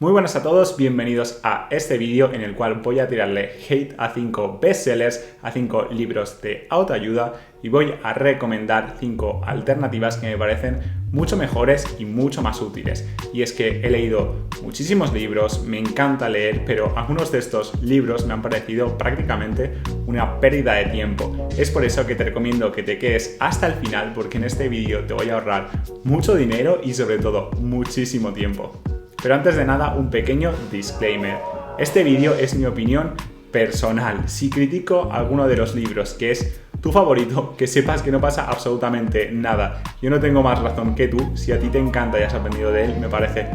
Muy buenas a todos, bienvenidos a este vídeo en el cual voy a tirarle hate a 5 bestsellers, a 5 libros de autoayuda y voy a recomendar 5 alternativas que me parecen mucho mejores y mucho más útiles. Y es que he leído muchísimos libros, me encanta leer, pero algunos de estos libros me han parecido prácticamente una pérdida de tiempo. Es por eso que te recomiendo que te quedes hasta el final, porque en este vídeo te voy a ahorrar mucho dinero y sobre todo muchísimo tiempo. Pero antes de nada, un pequeño disclaimer. Este vídeo es mi opinión personal. Si critico alguno de los libros que es tu favorito, que sepas que no pasa absolutamente nada. Yo no tengo más razón que tú. Si a ti te encanta y has aprendido de él, me parece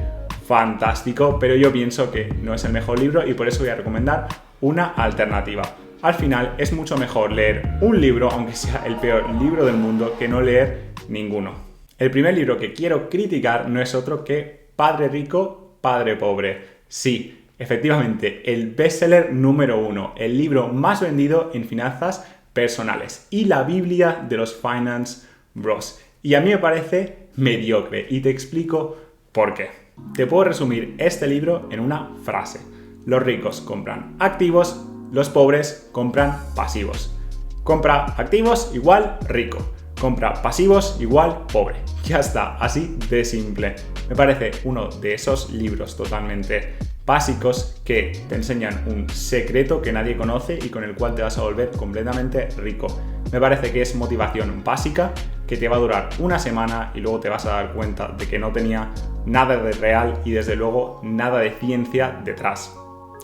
fantástico, pero yo pienso que no es el mejor libro y por eso voy a recomendar una alternativa. Al final es mucho mejor leer un libro, aunque sea el peor libro del mundo, que no leer ninguno. El primer libro que quiero criticar no es otro que Padre Rico, Padre Pobre. Sí, efectivamente, el bestseller número 1, el libro más vendido en finanzas personales y la Biblia de los Finance Bros. Y a mí me parece mediocre y te explico por qué. Te puedo resumir este libro en una frase. Los ricos compran activos, los pobres compran pasivos. Compra activos igual rico. Compra pasivos igual pobre. Ya está, así de simple. Me parece uno de esos libros totalmente básicos que te enseñan un secreto que nadie conoce y con el cual te vas a volver completamente rico. Me parece que es motivación básica que te va a durar una semana y luego te vas a dar cuenta de que no tenía nada de real y desde luego nada de ciencia detrás.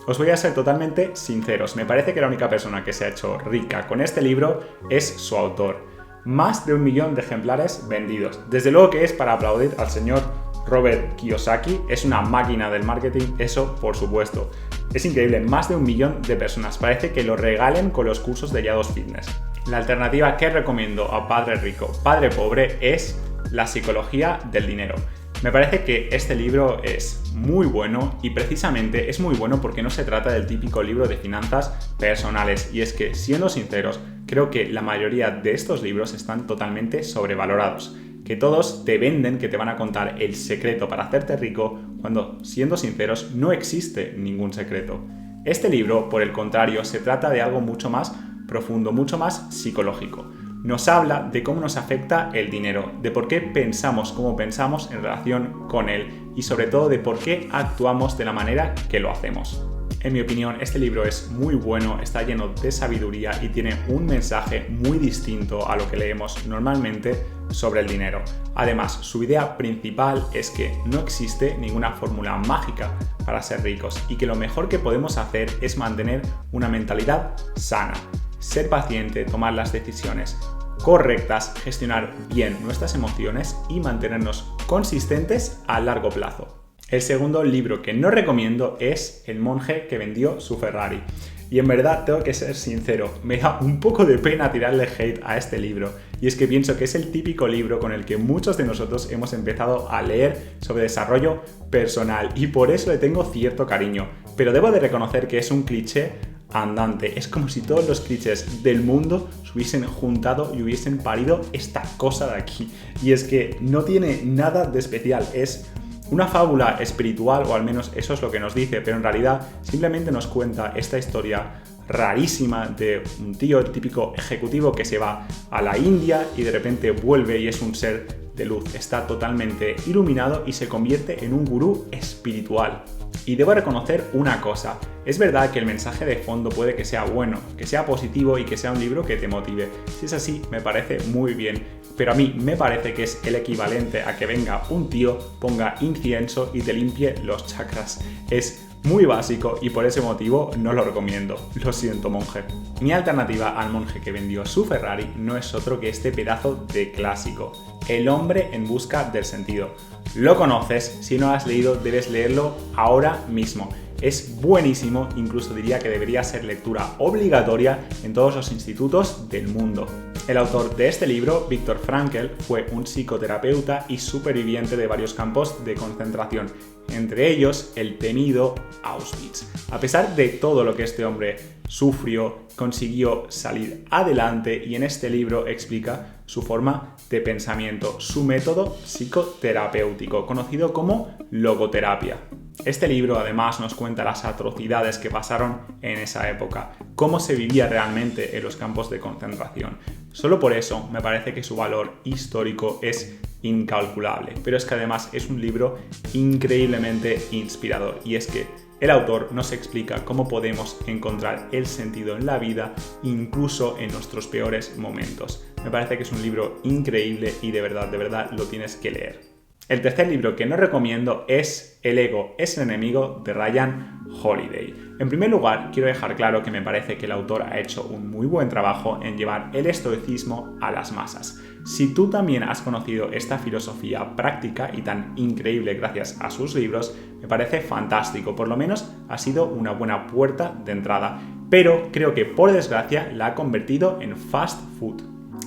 Os voy a ser totalmente sinceros. Me parece que la única persona que se ha hecho rica con este libro es su autor. Más de 1 millón de ejemplares vendidos. Desde luego que es para aplaudir al señor Robert Kiyosaki. Es una máquina del marketing, eso por supuesto. Es increíble, más de 1 millón de personas. Parece que lo regalen con los cursos de Yados Fitness. La alternativa que recomiendo a Padre Rico, Padre Pobre es La psicología del dinero. Me parece que este libro es muy bueno y precisamente es muy bueno porque no se trata del típico libro de finanzas personales. Y es que, siendo sinceros, creo que la mayoría de estos libros están totalmente sobrevalorados. Que todos te venden que te van a contar el secreto para hacerte rico cuando, siendo sinceros, no existe ningún secreto. Este libro, por el contrario, se trata de algo mucho más profundo, mucho más psicológico. Nos habla de cómo nos afecta el dinero, de por qué pensamos como pensamos en relación con él y sobre todo de por qué actuamos de la manera que lo hacemos. En mi opinión, este libro es muy bueno, está lleno de sabiduría y tiene un mensaje muy distinto a lo que leemos normalmente sobre el dinero. Además, su idea principal es que no existe ninguna fórmula mágica para ser ricos y que lo mejor que podemos hacer es mantener una mentalidad sana, ser paciente, tomar las decisiones correctas, gestionar bien nuestras emociones y mantenernos consistentes a largo plazo. El segundo libro que no recomiendo es El monje que vendió su Ferrari. Y en verdad tengo que ser sincero, me da un poco de pena tirarle hate a este libro. Y es que pienso que es el típico libro con el que muchos de nosotros hemos empezado a leer sobre desarrollo personal y por eso le tengo cierto cariño. Pero debo de reconocer que es un cliché andante. Es como si todos los clichés del mundo se hubiesen juntado y hubiesen parido esta cosa de aquí. Y es que no tiene nada de especial, es una fábula espiritual, o al menos eso es lo que nos dice, pero en realidad simplemente nos cuenta esta historia rarísima de un tío, el típico ejecutivo que se va a la India y de repente vuelve y es un ser de luz. Está totalmente iluminado y se convierte en un gurú espiritual. Y debo reconocer una cosa, es verdad que el mensaje de fondo puede que sea bueno, que sea positivo y que sea un libro que te motive. Si es así, me parece muy bien, pero a mí me parece que es el equivalente a que venga un tío, ponga incienso y te limpie los chakras. Es muy básico y por ese motivo no lo recomiendo. Lo siento, monje. Mi alternativa al monje que vendió su Ferrari no es otro que este pedazo de clásico, El hombre en busca del sentido. Lo conoces, si no lo has leído debes leerlo ahora mismo. Es buenísimo, incluso diría que debería ser lectura obligatoria en todos los institutos del mundo. El autor de este libro, Viktor Frankl, fue un psicoterapeuta y superviviente de varios campos de concentración, entre ellos el temido Auschwitz. A pesar de todo lo que este hombre sufrió, consiguió salir adelante y en este libro explica su forma de pensamiento, su método psicoterapéutico, conocido como logoterapia. Este libro además nos cuenta las atrocidades que pasaron en esa época, cómo se vivía realmente en los campos de concentración. Solo por eso me parece que su valor histórico es incalculable, pero es que además es un libro increíblemente inspirador, y es que el autor nos explica cómo podemos encontrar el sentido en la vida, incluso en nuestros peores momentos. Me parece que es un libro increíble y de verdad lo tienes que leer. El tercer libro que no recomiendo es El ego es el enemigo, de Ryan Holiday. En primer lugar, quiero dejar claro que me parece que el autor ha hecho un muy buen trabajo en llevar el estoicismo a las masas. Si tú también has conocido esta filosofía práctica y tan increíble gracias a sus libros, me parece fantástico, por lo menos ha sido una buena puerta de entrada, pero creo que por desgracia la ha convertido en fast food.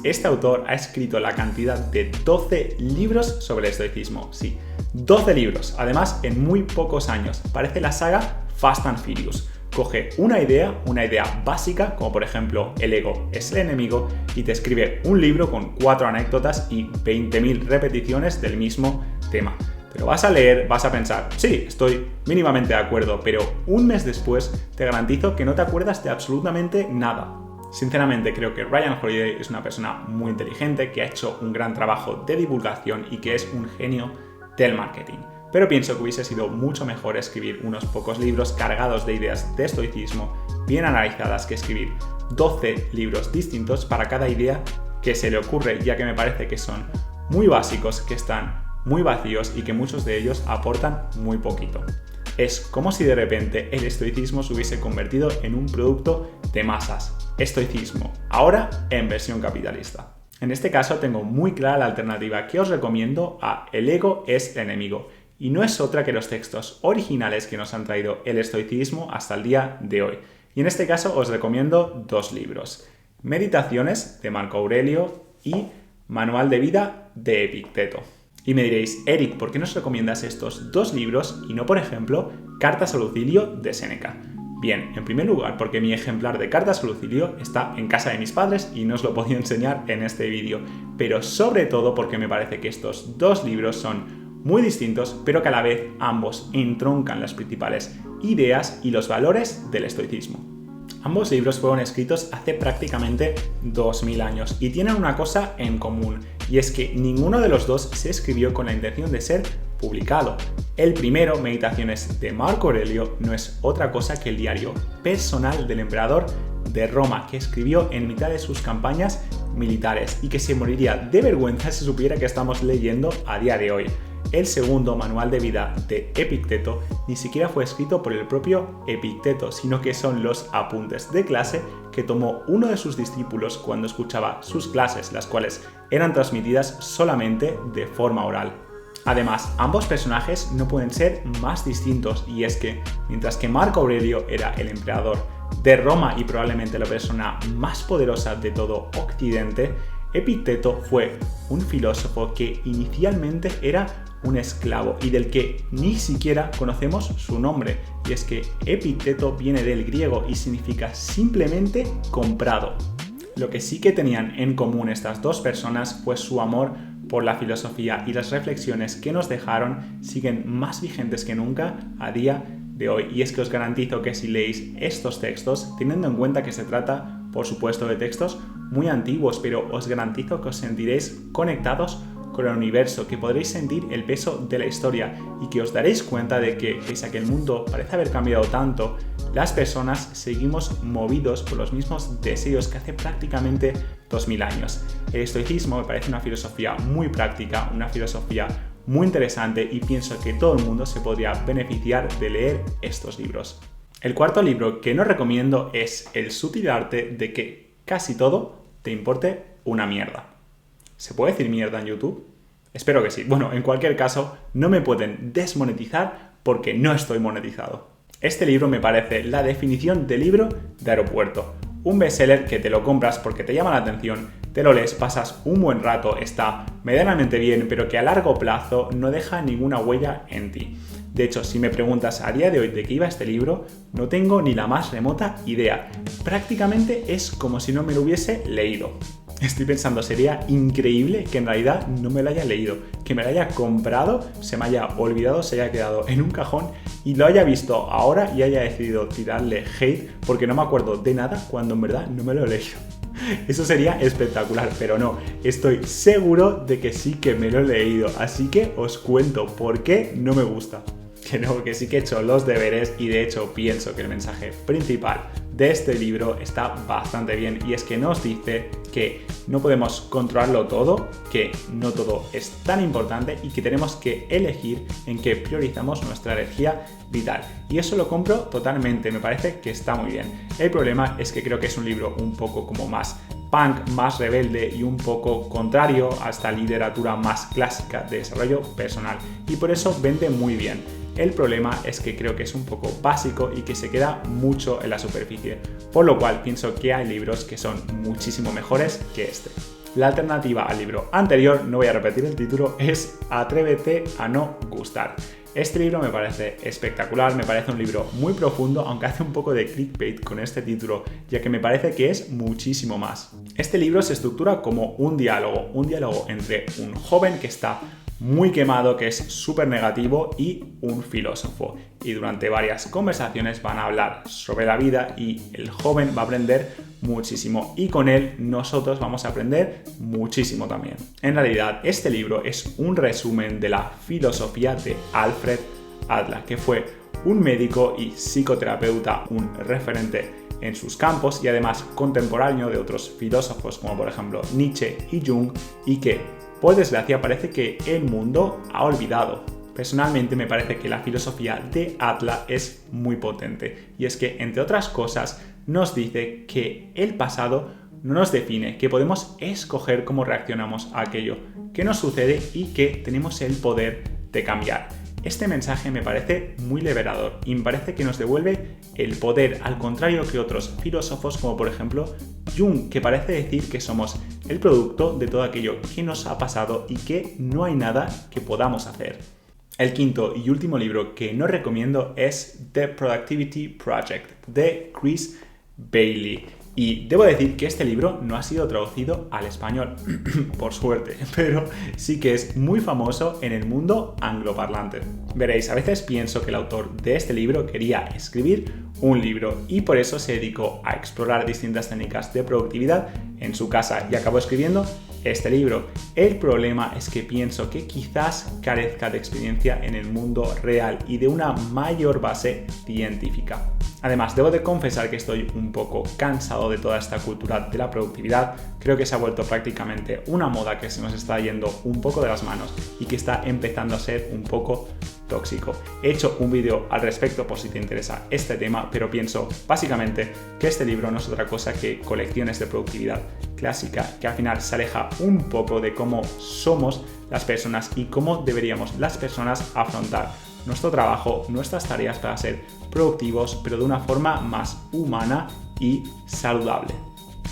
Este autor ha escrito la cantidad de 12 libros sobre el estoicismo, sí, 12 libros, además en muy pocos años. Parece la saga Fast and Furious. Coge una idea básica, como por ejemplo el ego es el enemigo, y te escribe un libro con 4 anécdotas y 20.000 repeticiones del mismo tema. Pero vas a leer, vas a pensar, sí, estoy mínimamente de acuerdo, pero un mes después te garantizo que no te acuerdas de absolutamente nada. Sinceramente creo que Ryan Holiday es una persona muy inteligente, que ha hecho un gran trabajo de divulgación y que es un genio del marketing. Pero pienso que hubiese sido mucho mejor escribir unos pocos libros cargados de ideas de estoicismo bien analizadas que escribir 12 libros distintos para cada idea que se le ocurre, ya que me parece que son muy básicos, que están muy vacíos y que muchos de ellos aportan muy poquito. Es como si de repente el estoicismo se hubiese convertido en un producto de masas. Estoicismo, ahora en versión capitalista. En este caso tengo muy clara la alternativa que os recomiendo a El ego es el enemigo, y no es otra que los textos originales que nos han traído el estoicismo hasta el día de hoy. Y en este caso os recomiendo 2 libros: Meditaciones, de Marco Aurelio, y Manual de vida, de Epicteto. Y me diréis, Eric, ¿por qué nos recomiendas estos 2 libros y no, por ejemplo, Cartas a Lucilio, de Séneca? Bien, en primer lugar, porque mi ejemplar de Cartas a Lucilio está en casa de mis padres y no os lo podía enseñar en este vídeo, pero sobre todo porque me parece que estos 2 libros son muy distintos, pero que a la vez ambos entroncan las principales ideas y los valores del estoicismo. Ambos libros fueron escritos hace prácticamente 2000 años y tienen una cosa en común, y es que ninguno de los dos se escribió con la intención de ser publicado. El primero, Meditaciones, de Marco Aurelio, no es otra cosa que el diario personal del emperador de Roma, que escribió en mitad de sus campañas militares y que se moriría de vergüenza si supiera que estamos leyendo a día de hoy. El segundo, Manual de vida, de Epicteto, ni siquiera fue escrito por el propio Epicteto, sino que son los apuntes de clase que tomó uno de sus discípulos cuando escuchaba sus clases, las cuales eran transmitidas solamente de forma oral. Además, ambos personajes no pueden ser más distintos, y es que, mientras que Marco Aurelio era el emperador de Roma y probablemente la persona más poderosa de todo Occidente, Epicteto fue un filósofo que inicialmente era un esclavo y del que ni siquiera conocemos su nombre, y es que Epicteto viene del griego y significa simplemente comprado. Lo que sí que tenían en común estas 2 personas fue su amor por la filosofía, y las reflexiones que nos dejaron siguen más vigentes que nunca a día de hoy. Y es que os garantizo que si leéis estos textos, teniendo en cuenta que se trata, por supuesto, de textos muy antiguos, pero os garantizo que os sentiréis conectados con el universo, que podréis sentir el peso de la historia y que os daréis cuenta de que, pese a que el mundo parece haber cambiado tanto, las personas seguimos movidos por los mismos deseos que hace prácticamente 2000 años. El estoicismo me parece una filosofía muy práctica, una filosofía muy interesante, y pienso que todo el mundo se podría beneficiar de leer estos libros. El cuarto libro que no recomiendo es El sutil arte de que casi todo te importe una mierda. ¿Se puede decir mierda en YouTube? Espero que sí. Bueno, en cualquier caso, no me pueden desmonetizar porque no estoy monetizado. Este libro me parece la definición de libro de aeropuerto. Un bestseller que te lo compras porque te llama la atención, te lo lees, pasas un buen rato, está medianamente bien, pero que a largo plazo no deja ninguna huella en ti. De hecho, si me preguntas a día de hoy de qué iba este libro, no tengo ni la más remota idea. Prácticamente es como si no me lo hubiese leído. estoy pensando, sería increíble que en realidad no me lo haya leído, que me lo haya comprado, se me haya olvidado, se haya quedado en un cajón y lo haya visto ahora y haya decidido tirarle hate porque no me acuerdo de nada cuando en verdad no me lo he leído. Eso sería espectacular, pero no, estoy seguro de que sí que me lo he leído, así que os cuento por qué no me gusta. Que no, que sí que he hecho los deberes y de hecho pienso que el mensaje principal de este libro está bastante bien y es que nos dice que no podemos controlarlo todo, que no todo es tan importante y que tenemos que elegir en qué priorizamos nuestra energía vital. Y eso lo compro totalmente, me parece que está muy bien. El problema es que creo que es un libro un poco como más punk, más rebelde y un poco contrario a esta literatura más clásica de desarrollo personal y por eso vende muy bien. El problema es que creo que es un poco básico y que se queda mucho en la superficie, por lo cual pienso que hay libros que son muchísimo mejores que este. La alternativa al libro anterior, no voy a repetir el título, es Atrévete a no gustar. Este libro me parece espectacular, me parece un libro muy profundo, aunque hace un poco de clickbait con este título, ya que me parece que es muchísimo más. Este libro se estructura como un diálogo entre un joven que está muy quemado, que es súper negativo, y un filósofo. Y durante varias conversaciones van a hablar sobre la vida y el joven va a aprender muchísimo y con él nosotros vamos a aprender muchísimo también. En realidad, este libro es un resumen de la filosofía de Alfred Adler, que fue un médico y psicoterapeuta, un referente en sus campos y además contemporáneo de otros filósofos como por ejemplo Nietzsche y Jung, y que por desgracia parece que el mundo ha olvidado. Personalmente me parece que la filosofía de Adler es muy potente y es que, entre otras cosas, nos dice que el pasado no nos define, que podemos escoger cómo reaccionamos a aquello que nos sucede y que tenemos el poder de cambiar. Este mensaje me parece muy liberador y me parece que nos devuelve el poder, al contrario que otros filósofos como por ejemplo Jung, que parece decir que somos el producto de todo aquello que nos ha pasado y que no hay nada que podamos hacer. El quinto y último libro que no recomiendo es The Productivity Project de Chris Bailey. Y debo decir que este libro no ha sido traducido al español, por suerte, pero sí que es muy famoso en el mundo angloparlante. Veréis, a veces pienso que el autor de este libro quería escribir un libro y por eso se dedicó a explorar distintas técnicas de productividad en su casa y acabó escribiendo este libro. El problema es que pienso que quizás carezca de experiencia en el mundo real y de una mayor base científica. Además, debo de confesar que estoy un poco cansado de toda esta cultura de la productividad. Creo que se ha vuelto prácticamente una moda que se nos está yendo un poco de las manos y que está empezando a ser un poco tóxico. He hecho un vídeo al respecto por si te interesa este tema, pero pienso básicamente que este libro no es otra cosa que colecciones de productividad clásica que al final se aleja un poco de cómo somos las personas y cómo deberíamos las personas afrontar nuestro trabajo, nuestras tareas para ser productivos, pero de una forma más humana y saludable.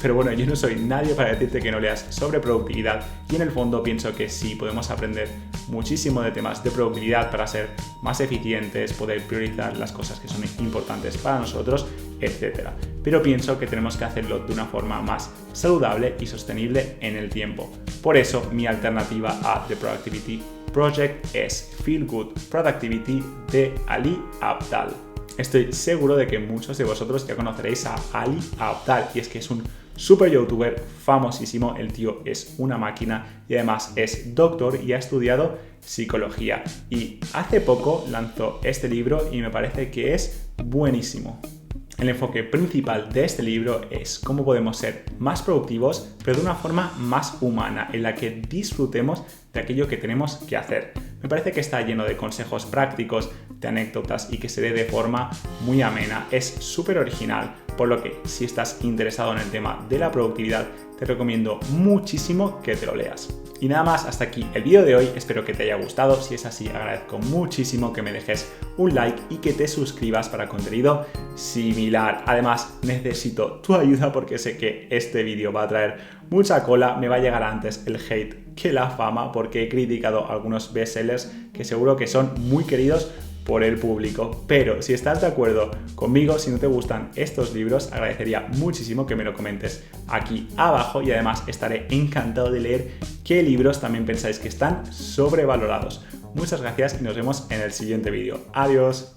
Pero bueno, yo no soy nadie para decirte que no leas sobre productividad y en el fondo pienso que sí podemos aprender muchísimo de temas de productividad para ser más eficientes, poder priorizar las cosas que son importantes para nosotros, etc. Pero pienso que tenemos que hacerlo de una forma más saludable y sostenible en el tiempo. Por eso mi alternativa a The Productivity Project es Feel Good Productivity de Ali Abdaal. Estoy seguro de que muchos de vosotros ya conoceréis a Ali Abdaal y es que es un super youtuber famosísimo. El tío es una máquina y además es doctor y ha estudiado psicología y hace poco lanzó este libro y me parece que es buenísimo. El enfoque principal de este libro es cómo podemos ser más productivos, pero de una forma más humana, en la que disfrutemos de aquello que tenemos que hacer. Me parece que está lleno de consejos prácticos, de anécdotas y que se dé de forma muy amena. Es súper original, por lo que si estás interesado en el tema de la productividad, te recomiendo muchísimo que te lo leas. Y nada más, hasta aquí el vídeo de hoy, espero que te haya gustado. Si es así, agradezco muchísimo que me dejes un like y que te suscribas para contenido similar. Además, necesito tu ayuda porque sé que este vídeo va a traer mucha cola, me va a llegar antes el hate que la fama porque he criticado algunos bestsellers que seguro que son muy queridos por el público. Pero si estás de acuerdo conmigo, si no te gustan estos libros, agradecería muchísimo que me lo comentes aquí abajo y además estaré encantado de leer qué libros también pensáis que están sobrevalorados. Muchas gracias y nos vemos en el siguiente vídeo. Adiós.